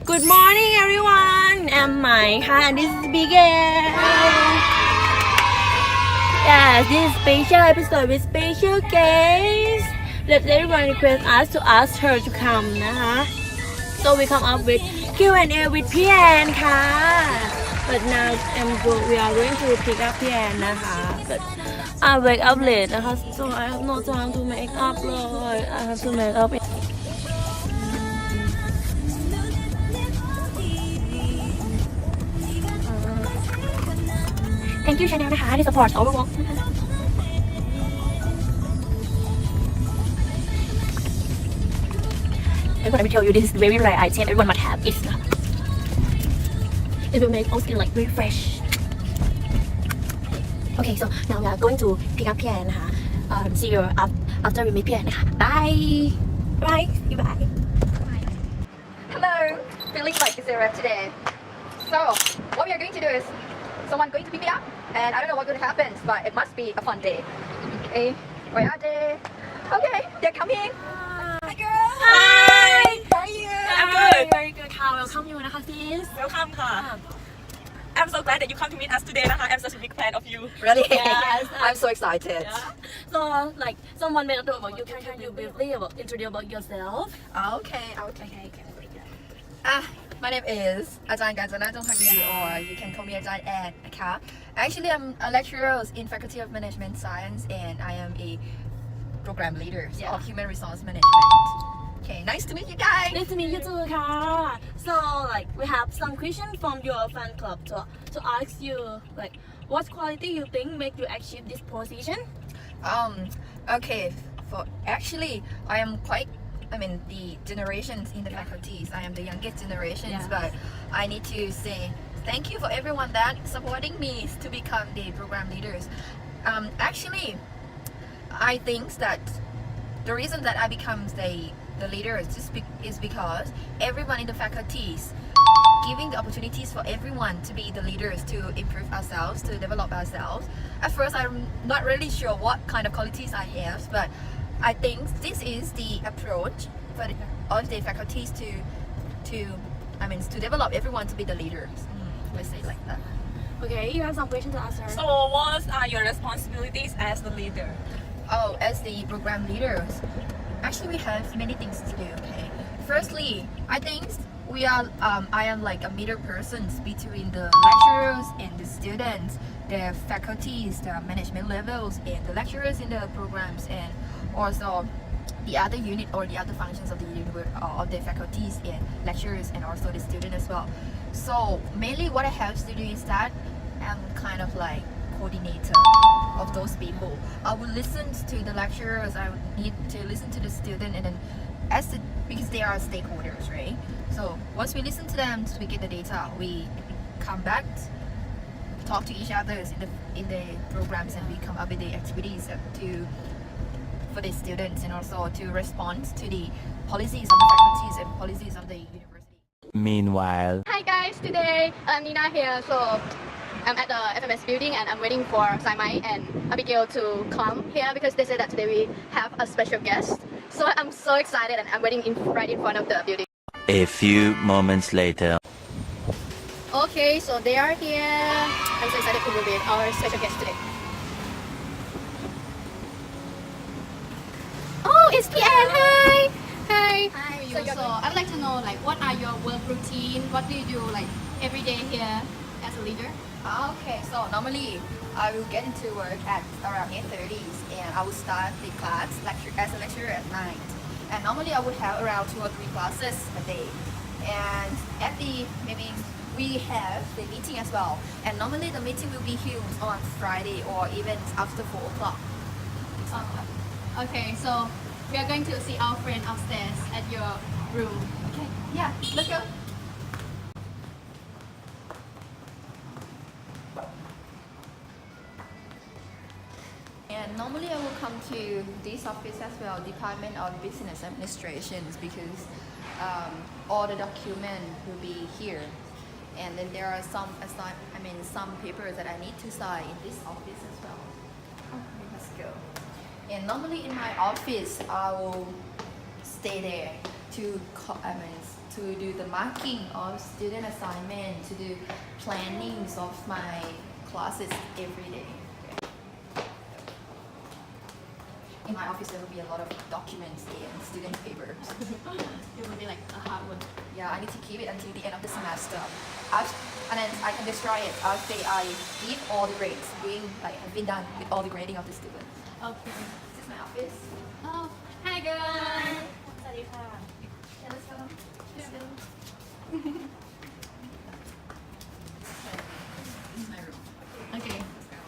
Good morning, everyone. I'm Mai, and this is Bigail. Yes, this is special episode with special guest. Let everyone request us to ask her to come นะคะ So we come up with Q&A with พี่แอนค่ะ But now we are going to pick up พี่แอนนะคะ But I wake up late นะคะ So I have no time to make up เลย I have to make up Thank you channel นะคะที่ support our work นะคะ I want to tell you this is very rare item everyone must have it. It will make our skin like very fresh. Okay, so now we are going to pick up พี่แอนนะคะ See you after we meet พี่แอนนะคะ Bye. Bye. Bye. Hello, feeling like a rep today. So, what we are going to do is someone going to pick me up, and I don't know what's going to happen, but it must be a fun day. Okay, where are they? Okay, they're coming. Hi, girl. Hi. How are you? I'm good. Very good ค่ะ Welcome you นะคะ sis Welcome ค่ะ I'm so glad that you come to meet us today นะคะ I'm such a big fan of you Really? Yes. I'm so excited. So like someone may not know about you. Can you briefly introduce about yourself? Okay. My name is Ajahn Ganjana Dongpakdi, or you can call me Ajahn Ann. Okay. Actually, I'm a lecturer in Faculty of Management Science, and I am a program leader of Human Resource Management. Okay, nice to meet you guys. Nice to meet you too ค่ะ So like we have some question from your fan club to ask you like what quality you think make you achieve this position? Okay. Actually, I am the generations in the faculties. I am the youngest generations, but I need to say thank you for everyone that supporting me to become the program leaders. Actually, I think that the reason that I become the leader is because everyone in the faculties giving the opportunities for everyone to be the leaders, to improve ourselves, to develop ourselves. At first, I'm not really sure what kind of qualities I have, but I think this is the approach for all the faculties to develop everyone to be the leaders. Let's say like that. Okay, you have some question to ask her. So what are your responsibilities as the leader? Oh, as the program leaders, actually we have many things to do. Okay, firstly, I think I am like a middle person between the lecturers and the students, the faculties, the management levels, and the lecturers in the programs, and also the other unit or the other functions of the faculties and lecturers, and also the student as well. So mainly what I have to do is that I'm kind of like coordinator of those people. I will listen to the lecturers, I would need to listen to the student, and then because they are stakeholders, right? So once we listen to them, we get the data, we come back, talk to each other in the programs, and we come up with the activities for the students, and also to respond to the policies of the faculties and policies of the university. Meanwhile. Hi guys, today I'm Neena here. So I'm at the FMS building and I'm waiting for Saimai and Bigail to come here because they said that today we have a special guest. So I'm so excited and I'm waiting right in front of the building. A few moments later. Okay, so they are here. I'm so excited to meet our special guest today. Oh, it's PN. Hi. Hi. So I would like to know like what are your work routine? What do you do like every day here as a leader? Okay, so normally I will get into work at around 8:30, and I will start the class as a lecturer at 9. And normally I would have around 2 or 3 classes a day. And maybe we have the meeting as well. And normally the meeting will be held on Friday or even after 4 o'clock. Okay, so we are going to see our friend upstairs at your room. Okay, yeah, let's go. And normally I will come to this office as well, Department of Business Administrations, because all the documents will be here. And then there are some papers that I need to sign in this office as well. Okay, let's go. And normally in my office, I will stay there to to do the marking of student assignment, to do plannings of my classes every day. In my office, there will be a lot of documents and student papers. It will be like a hard one. Yeah, I need to keep it until the end of the semester. And then I can destroy it after I give all the grades, have been done with all the grading of the students. Okay. This is my office. Oh, hi guys. สวัสดีค่ะ Yeah, let's go. Let's go. This is my room. Okay. Let's go.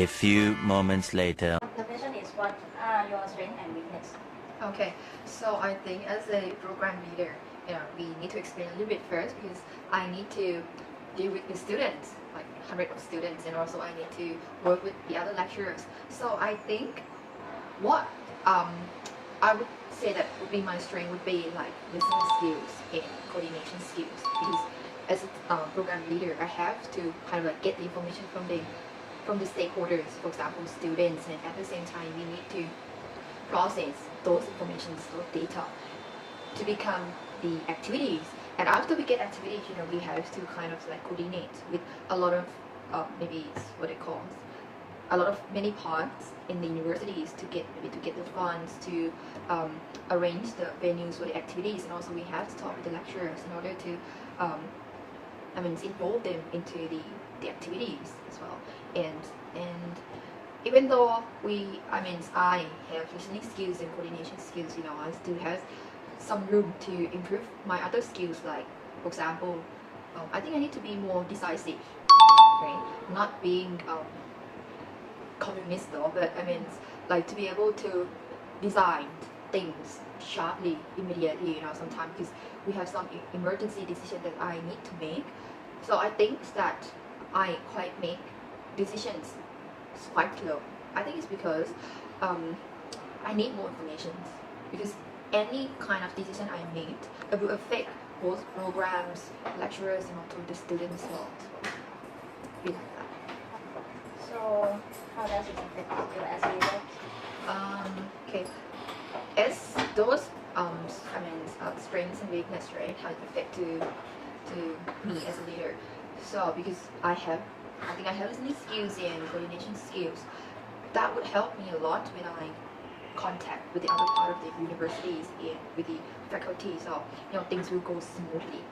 A few moments later. The question is what are your strength and weakness Okay, so I think as a program leader, we need to explain a little bit first because I need to deal with the students, like hundreds of students, and also I need to work with the other lecturers. So I think what I would say that would be my strength would be like listening skills and coordination skills because as a program leader, I have to kind of like get the information from the stakeholders, for example, students, and at the same time we need to process those information, those data to become the activities. And after we get activities, we have to kind of like coordinate with a lot of maybe it's what it calls a lot of many parts in the universities to get the funds to arrange the venues for the activities, and also we have to talk with the lecturers in order to involve them into the activities as well. And even though I have listening skills and coordination skills, I still have some room to improve my other skills. Like, for example, I think I need to be more decisive, right? Not being communist though, but like to be able to design things sharply, immediately, sometimes because we have some emergency decision that I need to make. So I think that I quite make decisions quite slow. I think it's because I need more information because any kind of decision I made it will affect both programs, lecturers, and also the students as well. Be like that. so how does it affect you as a leader Okay. As those strengths and weakness, right, how it affect to me as a leader. So because I think I have listening skills and coordination skills, that would help me a lot when I contact with the other part of the universities and with the faculty. So things will go smoothly.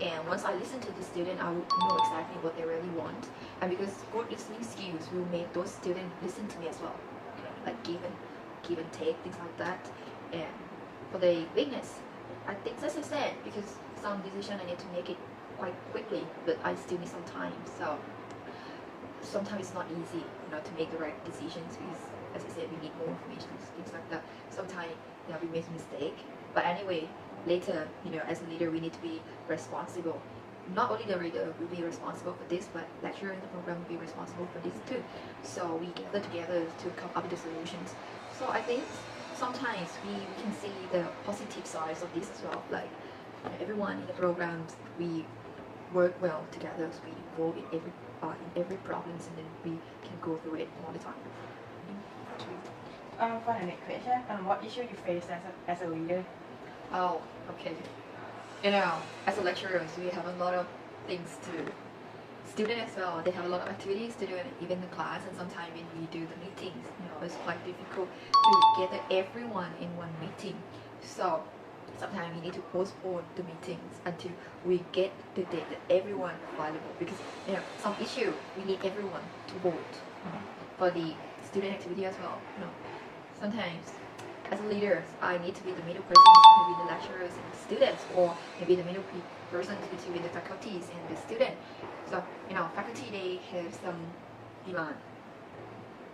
And once I listen to the student, I will know exactly what they really want. And because good listening skills will make those students listen to me as well, like give and take, things like that. And for the weakness, I think as I said, because some decision I need to make it quite quickly, but I still need some time. So sometimes it's not easy, to make the right decisions because, as I said, we need more information, things like that. Sometimes, we make mistake. But anyway, later, as a leader, we need to be responsible. Not only the reader will be responsible for this, but lecturer in the program will be responsible for this too. So we gather together to come up with the solutions. So I think sometimes we can see the positive sides of this as well. Like everyone in the programs, we work well together. So we involve in every problems, and then we can go through it all the time. For the next question, what issue you face as a leader? Oh, okay. As a lecturer, we have a lot of things to do. Students as well, they have a lot of activities to do, even in class, and sometimes when we do the meetings, it's quite difficult to gather everyone in one meeting. So sometimes we need to postpone the meetings until we get the date that everyone available, because some issue we need everyone to vote for the student activity as well. Sometimes as a leader, I need to be the middle person between the lecturers and the students, or maybe the middle person between the faculties and the student. So faculty, they have some demand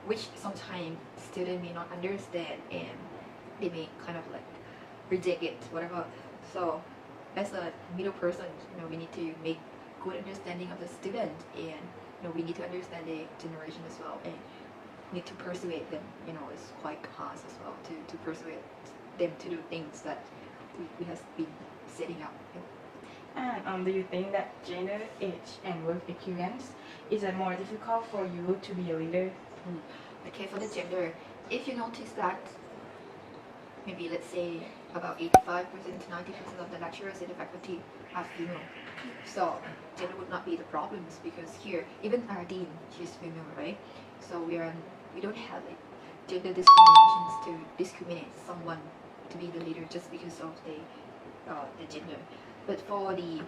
which sometimes students may not understand, and they may kind of like reject it, whatever. So as a middle person, we need to make good understanding of the student, and we need to understand the generation as well, and need to persuade them. It's quite hard as well to persuade them to do things that we have been setting up. And do you think that gender, age, and work experience is it more difficult for you to be a leader? Okay, for the gender, if you notice that maybe let's say about 85% to 90% of the lecturers in the faculty are female. So gender would not be the problems because here, even our dean, she's female, right? So we don't have like gender discriminations to discriminate someone to be the leader just because of the gender. But for the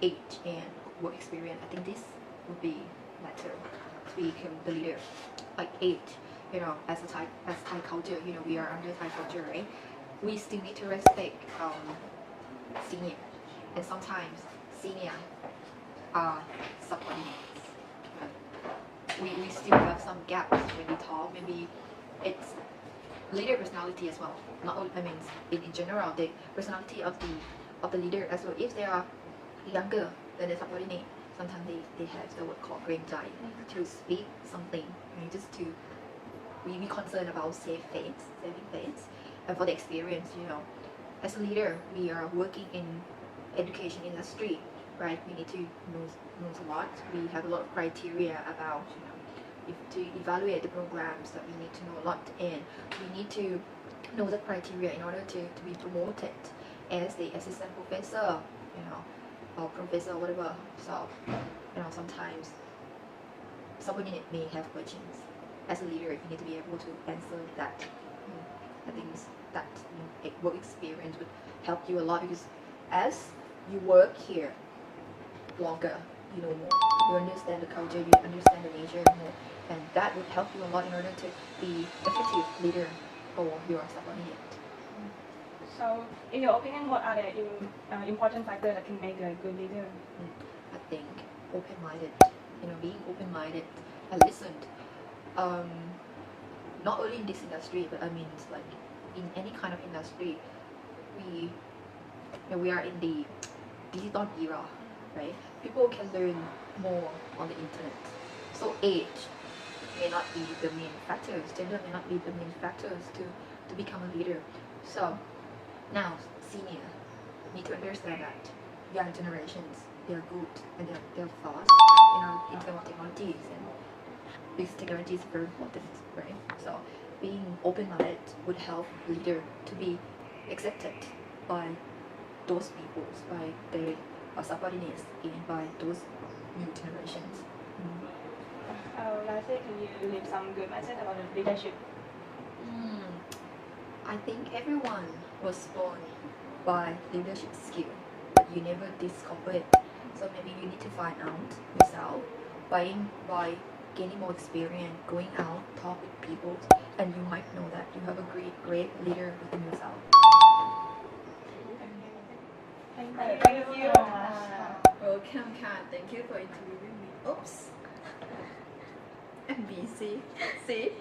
age and work experience, I think this would be better to become the leader. Like age, as Thai culture, we are under Thai culture, right? We still need to respect senior, and sometimes senior are subordinates. We still have some gaps when we talk. Maybe it's leader personality as well. Not only, I mean, in general, the personality of the leader as well. If they are younger than the subordinate, sometimes they have the word called เกรงใจ to speak something, right? Just to we concerned about saving face, and for the experience, as a leader, we are working in education industry, right? We need to know a lot. We have a lot of criteria about, if to evaluate the programs that we need to know a lot, and we need to know the criteria in order to be promoted as the assistant professor, or professor, whatever. So, sometimes somebody may have questions. As a leader, you need to be able to answer that. I think that work experience would help you a lot because as you work here longer, you know more. You understand the culture, you understand the nature more, and that would help you a lot in order to be effective leader for your subordinate. So, in your opinion, what are the important factors that can make a good leader? I think open-minded, being open-minded and listened. Not only in this industry, but I mean, it's like in any kind of industry, we are in the digital era, right? People can learn more on the internet. So age may not be the main factors, gender may not be the main factors to become a leader. So now, senior need to understand that young generations, they're good and they're fast, in terms of technologies, and because technology is very important, right? So being open-minded would help leader to be accepted by those people, by their subordinates, and by those new generations. Lastly, can you leave some good message about the leadership? I think everyone was born by leadership skill, but you never discover it. So maybe you need to find out yourself by gaining more experience, going out, talk with people, and you might know that you have a great leader within yourself. Thank you. Welcome, Kat. Thank you for interviewing me. Oops. I'm busy. See?